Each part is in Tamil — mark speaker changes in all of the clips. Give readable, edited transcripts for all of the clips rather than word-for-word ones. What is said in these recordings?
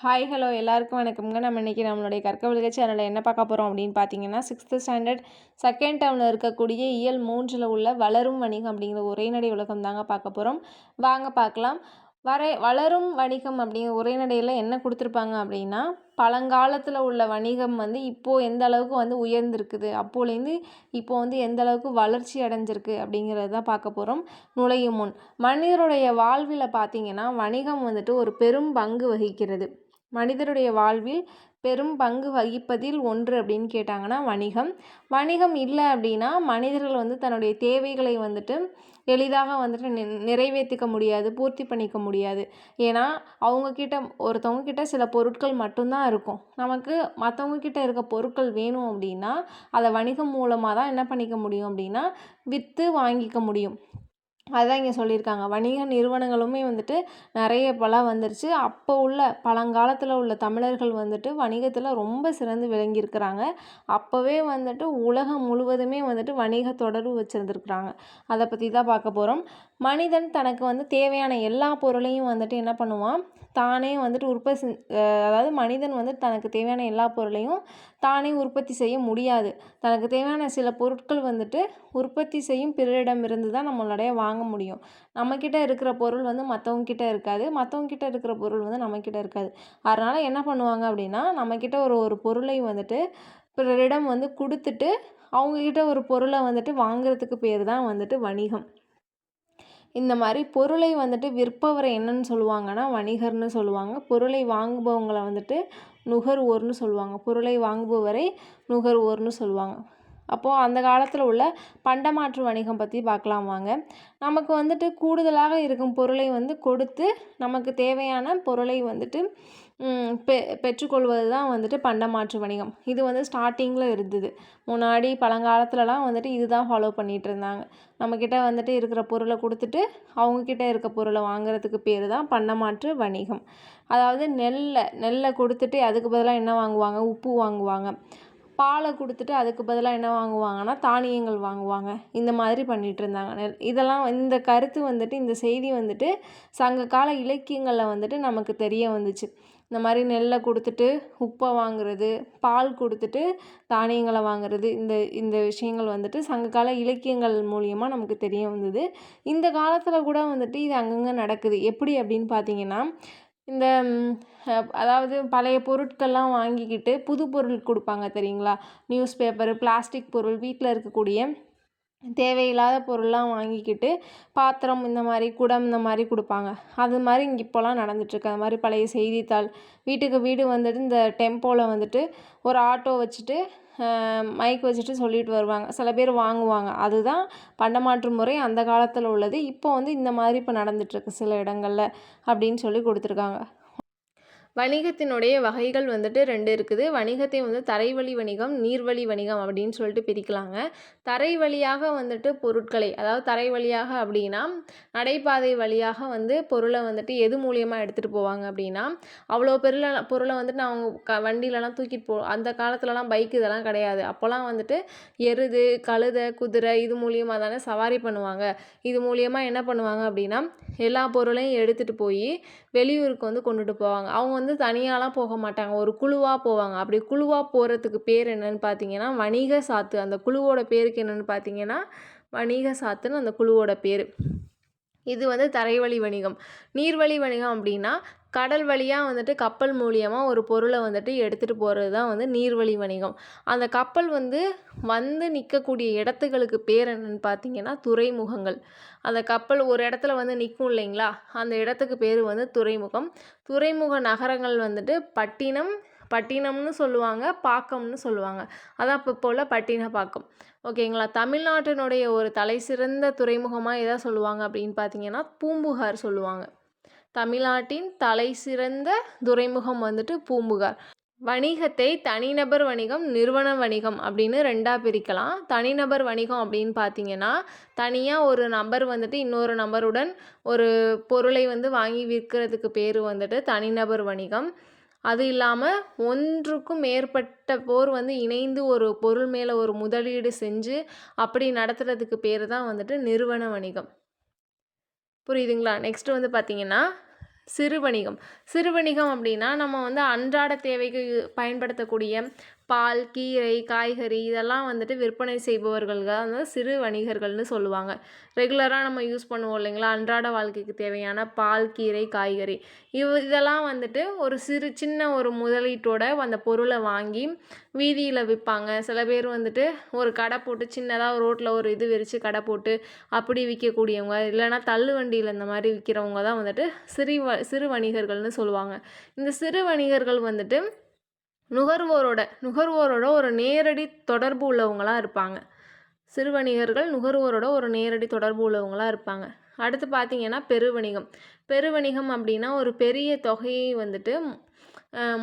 Speaker 1: ஹாய் ஹலோ எல்லாருக்கும் வணக்கம்ங்க. நம்ம இன்றைக்கி நம்மளுடைய கற்கவல்க சேனலில் என்ன பார்க்க போகிறோம் அப்படின்னு பார்த்தீங்கன்னா, 6th ஸ்டாண்டர்ட் செகண்ட் டேர்மில் இருக்கக்கூடிய இயல் 3ல் உள்ள வளரும் வணிகம் அப்படிங்கிற உரைநடை உலகம் தாங்க பார்க்க போகிறோம். வாங்க பார்க்கலாம். வளரும் வணிகம் அப்படிங்கிற உரைநடையில் என்ன கொடுத்துருப்பாங்க அப்படின்னா, பழங்காலத்தில் உள்ள வணிகம் இப்போது எந்த அளவுக்கு உயர்ந்திருக்குது, அப்போலேருந்து இப்போது எந்த அளவுக்கு வளர்ச்சி அடைஞ்சிருக்கு அப்படிங்கிறது தான் பார்க்க போகிறோம். நுழையும் முன் மனிதருடைய வாழ்வில் பார்த்திங்கன்னா வணிகம் ஒரு பெரும் பங்கு வகிக்கிறது. மனிதருடைய வாழ்வில் பெரும் பங்கு வகிப்பதில் ஒன்று அப்படின்னு கேட்டாங்கன்னா வணிகம். வணிகம் இல்லை அப்படின்னா மனிதர்கள் தன்னுடைய தேவைகளை எளிதாக நிறைவேற்றிக்க முடியாது, பூர்த்தி பண்ணிக்க முடியாது. ஏன்னா ஒருத்தவங்க கிட்ட சில பொருட்கள் மட்டும்தான் இருக்கும். நமக்கு மற்றவங்க கிட்ட இருக்க பொருட்கள் வேணும் அப்படின்னா அதை வணிகம் மூலமாக தான் என்ன பண்ணிக்க முடியும் அப்படின்னா விற்று வாங்கிக்க முடியும். அதுதான் இங்கே சொல்லியிருக்காங்க. வணிக நிறுவனங்களுமே நிறைய இப்போலாம் வந்துருச்சு. அப்போ உள்ள பழங்காலத்தில் உள்ள தமிழர்கள் வணிகத்தில் ரொம்ப சிறந்து விளங்கியிருக்கிறாங்க. அப்போவே உலகம் முழுவதுமே வணிக தொடர்பு வச்சுருந்துருக்குறாங்க. அதை பற்றி தான் பார்க்க போகிறோம். மனிதன் தனக்கு தேவையான எல்லா பொருளையும் என்ன பண்ணுவான், தானே உற்பத்தி அதாவது மனிதன் தனக்கு தேவையான எல்லா பொருளையும் தானே உற்பத்தி செய்ய முடியாது. தனக்கு தேவையான சில பொருட்கள் உற்பத்தி செய்யும் பிறரிடமிருந்து தான் நம்மளுடைய வாங்க முடியும். நம்மக்கிட்ட இருக்கிற பொருள் மற்றவங்க கிட்ட இருக்காது, மற்றவங்க கிட்ட இருக்கிற பொருள் நம்மக்கிட்ட இருக்காது. அதனால் என்ன பண்ணுவாங்க அப்படின்னா, நம்மக்கிட்ட ஒரு பொருளை பிறரிடம் கொடுத்துட்டு அவங்கக்கிட்ட ஒரு பொருளை வாங்குறதுக்கு பேர் தான் வணிகம். இந்த மாதிரி பொருளை விற்பவரை என்னன்னு சொல்லுவாங்கன்னா வணிகர்னு சொல்லுவாங்க. பொருளை வாங்குபவங்களை நுகர்வோர்னு சொல்லுவாங்க. பொருளை வாங்குபவரை நுகர்வோர்னு சொல்லுவாங்க. அப்போது அந்த காலத்தில் உள்ள பண்டமாற்று வணிகம் பற்றி பார்க்கலாம் வாங்க. நமக்கு கூடுதலாக இருக்கும் பொருளை கொடுத்து நமக்கு தேவையான பொருளை பெற்றுக்கொள்வது தான் பண்டமாற்று வணிகம். இது ஸ்டார்டிங்கில் இருந்தது. முன்னாடி பழங்காலத்துலலாம் இதுதான் ஃபாலோ பண்ணிகிட்டு இருந்தாங்க. நம்மக்கிட்ட இருக்கிற பொருளை கொடுத்துட்டு அவங்கக்கிட்ட இருக்க பொருளை வாங்குறதுக்கு பேர் தான் பண்டமாற்று வணிகம். அதாவது நெல்லை கொடுத்துட்டு அதுக்கு பதிலாக என்ன வாங்குவாங்க, உப்பு வாங்குவாங்க. பாலை கொடுத்துட்டு அதுக்கு பதிலாக என்ன வாங்குவாங்கன்னா தானியங்கள் வாங்குவாங்க. இந்த மாதிரி பண்ணிகிட்டு இருந்தாங்க. இதெல்லாம் இந்த கருத்து இந்த செய்தி சங்க கால இலக்கியங்களில் நமக்கு தெரிய வந்துச்சு. இந்த மாதிரி நெல்லை கொடுத்துட்டு உப்பை வாங்குறது, பால் கொடுத்துட்டு தானியங்களை வாங்குறது, இந்த விஷயங்கள் சங்ககால இலக்கியங்கள் மூலியமாக நமக்கு தெரிய வந்தது. இந்த காலத்தில் கூட இது அங்கங்கே நடக்குது. எப்படி அப்படின்னு பார்த்தீங்கன்னா, இந்த அதாவது பழைய பொருட்கள்லாம் வாங்கிக்கிட்டு புது பொருள் கொடுப்பாங்க தெரியுங்களா. நியூஸ் பேப்பரு, பிளாஸ்டிக் பொருள், வீட்டில் இருக்கக்கூடிய தேவையில்லாத பொருள்லாம் வாங்கிக்கிட்டு பாத்திரம், இந்த மாதிரி குடம், இந்த மாதிரி கொடுப்பாங்க. அது மாதிரி இங்கே இப்போலாம் நடந்துகிட்ருக்கு. அது மாதிரி பழைய செய்தித்தாள், வீட்டுக்கு வீடு இந்த டெம்போவில் ஒரு ஆட்டோ வச்சுட்டு மைக் வச்சுட்டு சொல்லிட்டு வருவாங்க. சில பேர் வாங்குவாங்க. அதுதான் பண்டமாற்று முறை அந்த காலத்தில் உள்ளது. இப்போ இந்த மாதிரி இப்போ நடந்துகிட்ருக்கு சில இடங்களில் அப்படின்னு சொல்லி கொடுத்துருக்காங்க. வணிகத்தினுடைய வகைகள் 2 இருக்குது. வணிகத்தை தரைவழி வணிகம், நீர்வழி வணிகம் அப்படின்னு சொல்லிட்டு பிரிக்கலாங்க. தரை வழியாக பொருட்களை, அதாவது தரை வழியாக அப்படின்னா நடைபாதை வழியாக பொருளை எது மூலியமாக எடுத்துகிட்டு போவாங்க அப்படின்னா, அவ்வளோ பொருளை நான் வண்டியிலலாம் தூக்கிட்டு அந்த காலத்துலலாம் பைக் இதெல்லாம் கிடையாது. அப்போல்லாம் எருது, கழுதை, குதிரை இது மூலியமாக தானே சவாரி பண்ணுவாங்க. இது மூலியமாக என்ன பண்ணுவாங்க அப்படின்னா எல்லா பொருளையும் எடுத்துகிட்டு போய் வெளியூருக்கு கொண்டுட்டு போவாங்க. அவங்க தனியாலாம் போக மாட்டாங்க, ஒரு குழுவாக போவாங்க. அப்படி குழுவாக போகிறதுக்கு பேர் என்னன்னு பார்த்தீங்கன்னா வணிக சாத்து. அந்த குழுவோட பேருக்கு என்னென்னு பார்த்தீங்கன்னா வணிக சாத்துன்னு அந்த குழுவோட பேர். இது தரைவழி வணிகம். நீர்வழி வணிகம் அப்படின்னா கடல் வழியாக கப்பல் மூலியமாக ஒரு பொருளை எடுத்துகிட்டு போகிறது தான் நீர்வழி வணிகம். அந்த கப்பல் நிற்கக்கூடிய இடத்துகளுக்கு பேர் என்னென்னு பார்த்தீங்கன்னா துறைமுகங்கள். அந்த கப்பல் ஒரு இடத்துல நிற்கும் இல்லைங்களா, அந்த இடத்துக்கு பேர் துறைமுகம். துறைமுக நகரங்கள் பட்டினம்னு சொல்லுவாங்க, பாக்கம்னு சொல்லுவாங்க. அதான் இப்போ போல் பட்டினப்பாக்கம். ஓகேங்களா. தமிழ்நாட்டினுடைய ஒரு தலை சிறந்த துறைமுகமாக எதை சொல்லுவாங்க அப்படின்னு பார்த்தீங்கன்னா பூம்புகார் சொல்லுவாங்க. தமிழ்நாட்டின் தலை சிறந்த துறைமுகம் பூம்புகார். வணிகத்தை தனிநபர் வணிகம், நிறுவன வணிகம் அப்படின்னு 2ஆக பிரிக்கலாம். தனிநபர் வணிகம் அப்படின்னு பார்த்தீங்கன்னா தனியாக ஒரு நபர் இன்னொரு நபருடன் ஒரு பொருளை வாங்கி விற்கிறதுக்கு பேர் தனிநபர் வணிகம். அது இல்லாமல் ஒன்றுக்கும் மேற்பட்ட போர் இணைந்து ஒரு பொருள் மேலே ஒரு முதலீடு செஞ்சு அப்படி நடத்துறதுக்கு பேர் தான் நிறுவன வணிகம். புரியுதுங்களா. நெக்ஸ்ட் பார்த்தீங்கன்னா சிறு வணிகம். சிறு வணிகம் அப்படின்னா நம்ம வந்து அன்றாட தேவைக்கு பயன்படுத்தக்கூடிய பால், கீரை, காய்கறி இதெல்லாம் வந்துட்டு விற்பனை செய்பவர்கள் தான் வந்து சிறு வணிகர்கள்னு சொல்லுவாங்க. ரெகுலராக நம்ம யூஸ் பண்ணுவோம் இல்லைங்களா, அன்றாட வாழ்க்கைக்கு தேவையான பால், கீரை, காய்கறி இதெல்லாம் வந்துட்டு ஒரு சின்ன ஒரு முதலீட்டோட அந்த பொருளை வாங்கி வீதியில் விற்பாங்க. சில பேர் வந்துட்டு ஒரு கடை போட்டு சின்னதாக ரோட்டில் ஒரு இது விரித்து கடை போட்டு அப்படி விற்கக்கூடியவங்க, இல்லைன்னா தள்ளு வண்டியில் இந்த மாதிரி விற்கிறவங்க தான் வந்துட்டு சிறு வணிகர்கள்னு சொல்லுவாங்க. இந்த சிறு வணிகர்கள் வந்துட்டு நுகர்வோரோட ஒரு நேரடி தொடர்பு உள்ளவங்களாக இருப்பாங்க. சிறு வணிகர்கள் நுகர்வோரோட ஒரு நேரடி தொடர்பு உள்ளவங்களாக இருப்பாங்க. அடுத்து பார்த்திங்கன்னா பெருவணிகம் அப்படின்னா ஒரு பெரிய தொகையை வந்துட்டு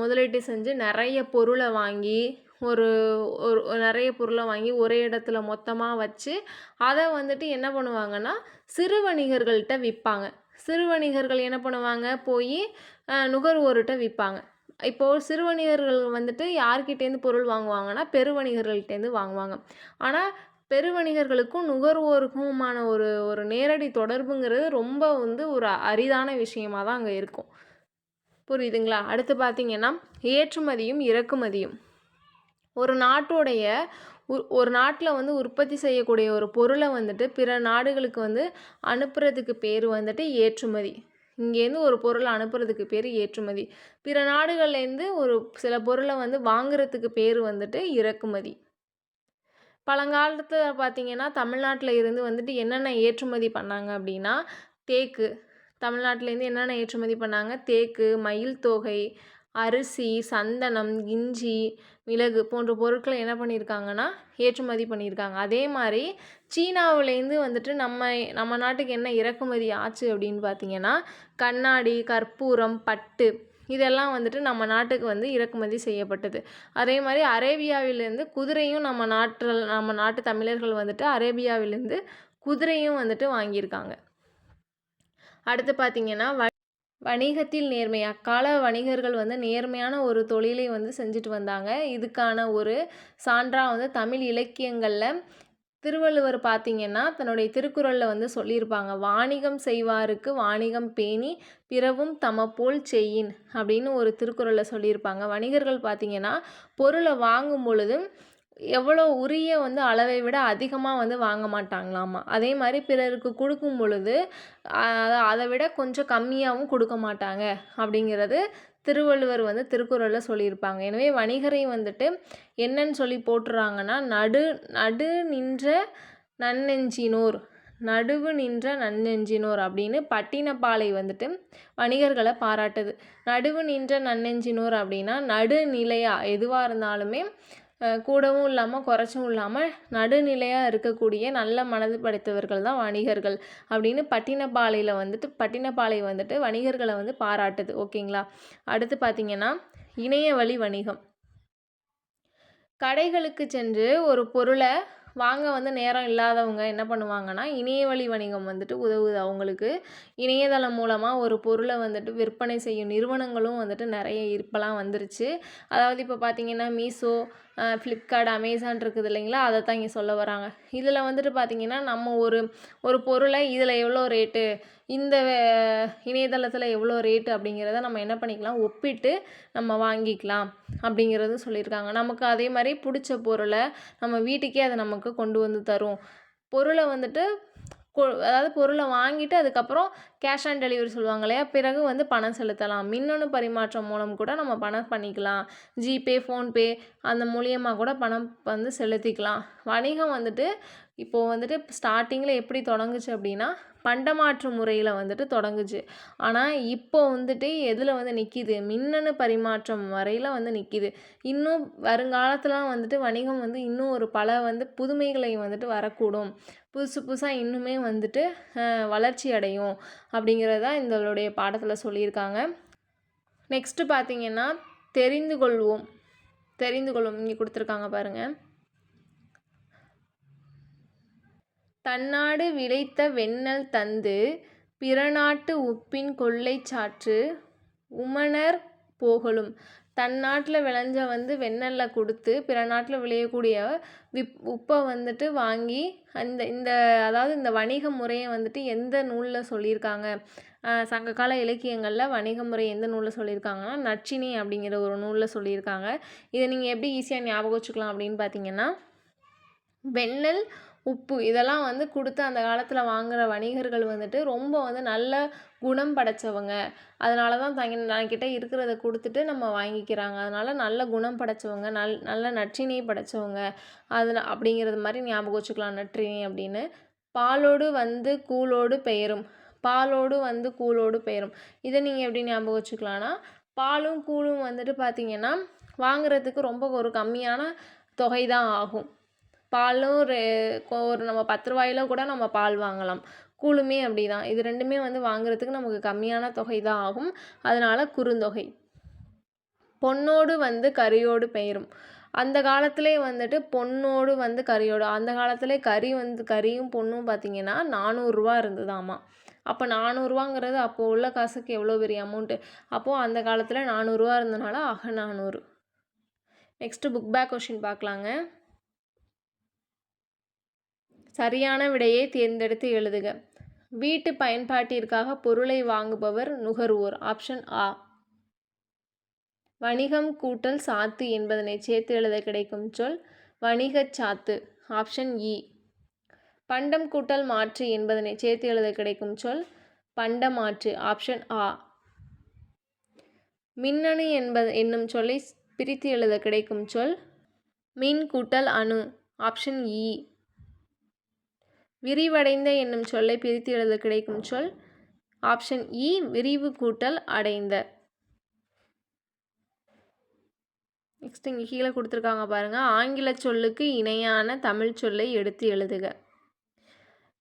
Speaker 1: முதலீட்டு செஞ்சு நிறைய பொருளை வாங்கி நிறைய பொருளை வாங்கி ஒரே இடத்துல மொத்தமாக வச்சு அதை வந்துட்டு என்ன பண்ணுவாங்கன்னா சிறு வணிகர்கள்ட்ட விற்பாங்க. சிறு வணிகர்கள் என்ன பண்ணுவாங்க, போய் நுகர்வோர்கிட்ட விற்பாங்க. இப்போது சிறு வணிகர்கள் வந்துட்டு யார்கிட்டேருந்து பொருள் வாங்குவாங்கன்னா பெருவணிகர்கள்ட்டேருந்து வாங்குவாங்க. ஆனால் பெருவணிகர்களுக்கும் நுகர்வோருக்குமான ஒரு நேரடி தொடர்புங்கிறது ரொம்ப வந்து ஒரு அரிதான விஷயமாக தான் அங்கே இருக்கும். புரியுதுங்களா? அடுத்து பார்த்திங்கன்னா ஏற்றுமதியும் இறக்குமதியும். ஒரு நாட்டில் வந்து உற்பத்தி செய்யக்கூடிய ஒரு பொருளை வந்துட்டு பிற நாடுகளுக்கு வந்து அனுப்புறதுக்கு பேர் வந்துட்டு ஏற்றுமதி. இங்கேருந்து ஒரு பொருளை அனுப்புறதுக்கு பேர் ஏற்றுமதி. பிற நாடுகள்லேருந்து ஒரு சில பொருளை வந்து வாங்குறதுக்கு பேர் வந்துட்டு இறக்குமதி. பழங்காலத்தில் பார்த்திங்கன்னா தமிழ்நாட்டில் இருந்து வந்துட்டு என்னென்ன ஏற்றுமதி பண்ணாங்க அப்படின்னா தேக்கு. தமிழ்நாட்டிலேருந்து என்னென்ன ஏற்றுமதி பண்ணாங்க, தேக்கு, மயில் தோகை, அரிசி, சந்தனம், இஞ்சி, மிளகு போன்ற பொருட்களை என்ன பண்ணியிருக்காங்கன்னா ஏற்றுமதி பண்ணியிருக்காங்க. அதே மாதிரி சீனாவிலேருந்து வந்துட்டு நம்ம நாட்டுக்கு என்ன இறக்குமதி ஆச்சு அப்படின்னு பார்த்திங்கன்னா கண்ணாடி, கற்பூரம், பட்டு இதெல்லாம் வந்துட்டு நம்ம நாட்டுக்கு வந்து இறக்குமதி செய்யப்பட்டது. அதே மாதிரி அரேபியாவிலேருந்து குதிரையும் நம்ம நாட்டு தமிழர்கள் வந்துட்டு அரேபியாவிலேருந்து குதிரையும் வந்துட்டு வாங்கியிருக்காங்க. அடுத்து பார்த்திங்கன்னா வணிகத்தில் நேர்மை. அக்கால வணிகர்கள் வந்து நேர்மையான ஒரு தொழிலை வந்து செஞ்சுட்டு வந்தாங்க. இதுக்கான ஒரு சான்றாக வந்து தமிழ் இலக்கியங்களில் திருவள்ளுவர் பார்த்திங்கன்னா தன்னுடைய திருக்குறளில் வந்து சொல்லியிருப்பாங்க, வாணிகம் செய்வாருக்கு வாணிகம் பேணி பிறவும் தமப்போல் செய்யின் அப்படின்னு ஒரு திருக்குறளில் சொல்லியிருப்பாங்க. வணிகர்கள் பார்த்திங்கன்னா பொருளை வாங்கும் பொழுது எவ்வளோ உரிய வந்து அளவை விட அதிகமாக வந்து வாங்க மாட்டாங்களாமா. அதே மாதிரி பிறருக்கு கொடுக்கும் பொழுது அதை விட கொஞ்சம் கம்மியாகவும் கொடுக்க மாட்டாங்க அப்படிங்கிறது திருவள்ளுவர் வந்து திருக்குறளில் சொல்லியிருப்பாங்க. எனவே வணிகரை வந்துட்டு என்னன்னு சொல்லி போட்டுறாங்கன்னா நடுவு நின்ற நன்னெஞ்சினோர் அப்படின்னு பட்டினப்பாலை வந்துட்டு வணிகர்களை பாராட்டுது. நடுவு நின்ற நன்னெஞ்சினோர் அப்படின்னா நடுநிலையாக எதுவாக இருந்தாலுமே கூடவும் இல்லாமல் குறைச்சும் இல்லாமல் நடுநிலையாக இருக்கக்கூடிய நல்ல மனது படைத்தவர்கள் தான் வணிகர்கள் அப்படின்னு பட்டினப்பாலை வந்துட்டு வணிகர்களை வந்து பாராட்டுது. ஓகேங்களா? அடுத்து பார்த்திங்கன்னா இணைய வழி வணிகம். கடைகளுக்கு சென்று ஒரு பொருளை வாங்க வந்து நேரம் இல்லாதவங்க என்ன பண்ணுவாங்கன்னா இணைய வழி வணிகம் வந்துட்டு உதவுது அவங்களுக்கு. இணையதளம் மூலமாக ஒரு பொருளை வந்துட்டு விற்பனை செய்யும் நிறுவனங்களும் வந்துட்டு நிறைய இப்போலாம் வந்துருச்சு. அதாவது இப்போ பார்த்திங்கன்னா மீஷோ, ஃப்ளிப்கார்ட், அமேசான் இருக்குது இல்லைங்களா, அதை தான் இங்கே சொல்ல வராங்க. இதில் வந்துட்டு பார்த்திங்கன்னா நம்ம ஒரு பொருளை இதில் எவ்வளோ ரேட்டு, இந்த இணையதளத்தில் எவ்வளோ ரேட்டு அப்படிங்கிறத நம்ம என்ன பண்ணிக்கலாம், ஒப்பிட்டு நம்ம வாங்கிக்கலாம் அப்படிங்கிறது சொல்லியிருக்காங்க. நமக்கு அதே மாதிரி பிடிச்ச பொருளை நம்ம வீட்டுக்கே அதை நமக்கு கொண்டு வந்து தரும். பொருளை வந்துட்டு அதாவது பொருளை வாங்கிட்டு அதுக்கப்புறம் கேஷ் ஆன் டெலிவரி சொல்லுவாங்க இல்லையா, பிறகு வந்து பணம் செலுத்தலாம். மின்னணு பரிமாற்றம் மூலம் கூட நம்ம பணம் பண்ணிக்கலாம். ஜிபே, ஃபோன்பே அந்த மூலியமாக கூட பணம் வந்து செலுத்திக்கலாம். வணிகம் வந்துட்டு இப்போது வந்துட்டு ஸ்டார்டிங்கில் எப்படி தொடங்குச்சு அப்படின்னா பண்டமாற்று முறையில் வந்துட்டு தொடங்குச்சு. ஆனால் இப்போ வந்துட்டு எதில் வந்து நிற்கிது, மின்னணு பரிமாற்றம் வரையில் வந்து நிற்கிது. இன்னும் வருங்காலத்துலாம் வந்துட்டு வணிகம் வந்து இன்னும் ஒரு பல வந்து புதுமைகளை வந்துட்டு வரக்கூடும். புதுசாக இன்னுமே வந்துட்டு வளர்ச்சி அடையும் அப்படிங்கிறது தான் இதனுடைய பாடத்தில் சொல்லியிருக்காங்க. நெக்ஸ்ட்டு பார்த்திங்கன்னா தெரிந்து கொள்வோம் இங்கே கொடுத்துருக்காங்க பாருங்கள். தன்னாடு விளைத்த வெண்ணெல் தந்து பிறநாட்டு உப்பின் கொள்ளை சாற்று உமணர் போகலும். தன் நாட்டில் விளைஞ்ச வெண்ணெல்ல கொடுத்து பிற நாட்டில் விளையக்கூடிய உப்பை வாங்கி அதாவது இந்த வணிக முறையை எந்த நூலில் சொல்லியிருக்காங்க, சங்ககால இலக்கியங்களில் வணிக முறை எந்த நூலில் சொல்லியிருக்காங்கன்னா நற்றிணை அப்படிங்கிற ஒரு நூலில் சொல்லியிருக்காங்க. இதை நீங்கள் எப்படி ஈஸியாக ஞாபகம் வச்சுக்கலாம் அப்படின்னு பார்த்தீங்கன்னா, வெண்ணெல், உப்பு இதெல்லாம் கொடுத்து அந்த காலத்தில் வாங்குகிற வணிகர்கள் ரொம்ப நல்ல குணம் படைத்தவங்க. அதனால தான் தங்கிட்ட இருக்கிறத கொடுத்துட்டு நம்ம வாங்கிக்கிறாங்க. அதனால் நல்ல குணம் படைத்தவங்க, நல்ல நற்றிணை படைத்தவங்க அப்படிங்கிறது மாதிரி ஞாபகம் வச்சுக்கலாம் நற்றிணை அப்படின்னு. பாலோடு கூழோடு பெயரும், பாலோடு கூழோடு பெயரும். இதை நீங்கள் எப்படி ஞாபகம் வச்சுக்கலான்னா, பாலும் கூழும் பார்த்திங்கன்னா வாங்குறதுக்கு ரொம்ப ஒரு கம்மியான தொகை தான் ஆகும். பாலும் ஒரு நம்ம 10 ரூபாயில கூட நம்ம பால் வாங்கலாம். கூழுமே அப்படி தான். இது ரெண்டுமே வாங்குறதுக்கு நமக்கு கம்மியான தொகை தான் ஆகும். அதனால் குறுந்தொகை. பொன்னோடு கரியோடு பெயரும். அந்த காலத்திலே பொன்னோடு கரியோடு, அந்த காலத்திலே கரியும் பொண்ணும் பார்த்திங்கன்னா 400 ரூபா இருந்ததாமா. அப்போ 400 ரூபாங்கிறது அப்போ உள்ள காசுக்கு எவ்வளோ பெரிய அமௌண்ட்டு. அப்போது அந்த காலத்தில் 400 ரூபா இருந்தனால Akananuru. Next book back question பார்க்கலாங்க. சரியான விடையை தேர்ந்தெடுத்து எழுதுக. வீட்டு பயன்பாட்டிற்காக பொருளை வாங்குபவர் நுகர்வோர். ஆப்ஷன் ஆ. வணிகம் கூட்டல் சாத்து என்பதனை சேர்த்து எழுத கிடைக்கும் சொல் வணிகச் சாத்து. ஆப்ஷன் இ. பண்டம் கூட்டல் மாற்று என்பதனை சேர்த்து எழுத கிடைக்கும் சொல் பண்டமாற்று. ஆப்ஷன் ஆ. மின்னணு என்னும் சொல்லை பிரித்து எழுத கிடைக்கும் சொல் மின் கூட்டல் அணு. ஆப்ஷன் இ. விரிவடைந்த என்னும் சொல்லை பிரித்து எழுத கிடைக்கும் சொல் ஆப்ஷன் இ. விரிவு கூட்டல் அடைந்த. நெக்ஸ்ட் இங்கே கீழே கொடுத்துருக்காங்க பாருங்கள். ஆங்கில சொல்லுக்கு இணையான தமிழ் சொல்லை எடுத்து எழுதுக.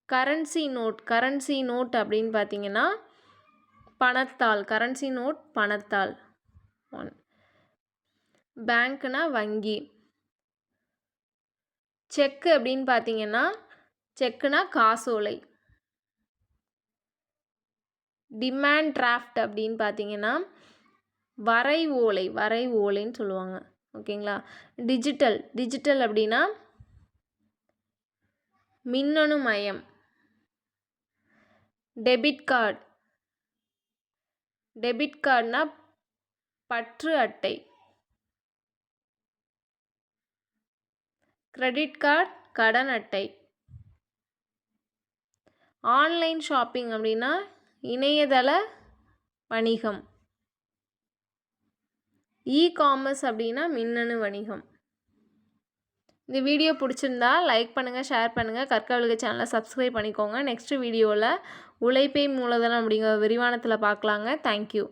Speaker 1: Currency note. கரன்சி நோட் அப்படின்னு பார்த்தீங்கன்னா பணத்தாள். Currency note பணத்தாள். பேங்க்னா வங்கி. செக்கு அப்படின்னு பார்த்தீங்கன்னா செக்குனா காசோலை. டிமாண்ட் டிராஃப்ட் அப்படின்னு பார்த்தீங்கன்னா வரை ஓலை. வரை ஓலைன்னு சொல்லுவாங்க. ஓகேங்களா. டிஜிட்டல். டிஜிட்டல் அப்படின்னா மின்னணு மயம். Debit card. டெபிட் கார்டுனா பற்று அட்டை. கிரெடிட் கார்டு கடன் அட்டை. ஆன்லைன் ஷாப்பிங் அப்படின்னா இணையதள வணிகம். இ-காமர்ஸ் அப்படின்னா மின்னணு வணிகம். இந்த வீடியோ பிடிச்சிருந்தா லைக் பண்ணுங்கள், ஷேர் பண்ணுங்கள், கற்கவலுகை சேனலை சப்ஸ்கிரைப் பண்ணிக்கோங்க. நெக்ஸ்ட் வீடியோவில் உழைப்பே மூலதனம் அப்படிங்கிற விரிவானத்தில் பார்க்கலாங்க. தேங்க்யூ.